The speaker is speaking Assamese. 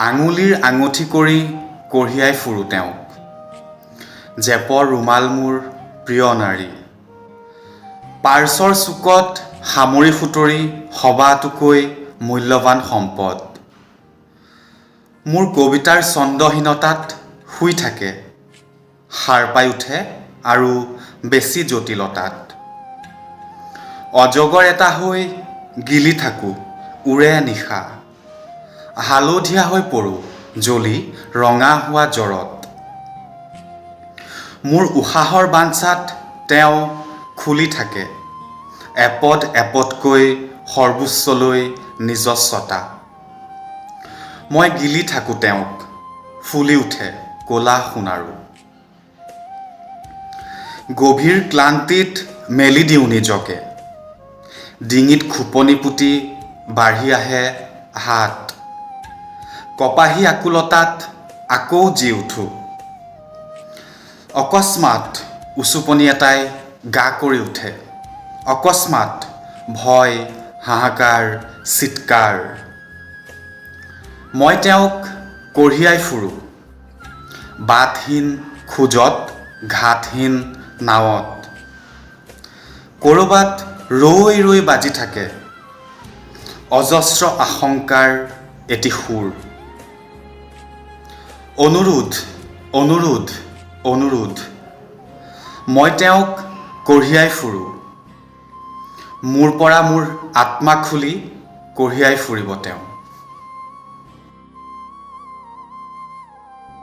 আঙুলিৰ আঙুঠি কৰি কঢ়িয়াই ফুৰো তেওঁক জেপৰ ৰুমাল মোৰ প্ৰিয় নাৰী পাৰ্চৰ চুকত সামৰি সুতৰি সবাতোকৈ মূল্যৱান সম্পদ মোৰ কবিতাৰ ছন্দহীনতাত শুই থাকে সাৰ পাই উঠে আৰু বেছি জটিলতাত অজগৰ এটা হৈ গিলি থাকোঁ উৰে নিশা হালধীয়া হৈ পৰোঁ জ্বলি ৰঙা হোৱা জ্বৰত মোৰ উশাহৰ বাঞ্ছাত তেওঁ খুলি থাকে এপদ এপদকৈ সৰ্বোচ্চলৈ নিজস্বতা মই গিলি থাকোঁ তেওঁক ফুলি উঠে ক'লা সোণাৰু গভীৰ ক্লান্তিত মেলি দিওঁ নিজকে ডিঙিত খোপনি পুতি বাঢ়ি আহে হাত কপাহী আকুলতাত আকৌ জি উঠোঁ অকস্মাত উচুপনি এটাই গা কৰি উঠে অকস্মাত ভয় হাহাকাৰ চিৎকাৰ মই তেওঁক কঢ়িয়াই ফুৰোঁ বাটহীন খোজত ঘাটহীন নাৱত ক'ৰবাত ৰৈ ৰৈ বাজি থাকে অজস্ৰ আশংকাৰ এটি সুৰ অনুৰোধ অনুৰোধ অনুৰোধ মই তেওঁক কঢ়িয়াই ফুৰোঁ মোৰ পৰা মোৰ আত্মা খুলি কঢ়িয়াই ফুৰিব তেওঁ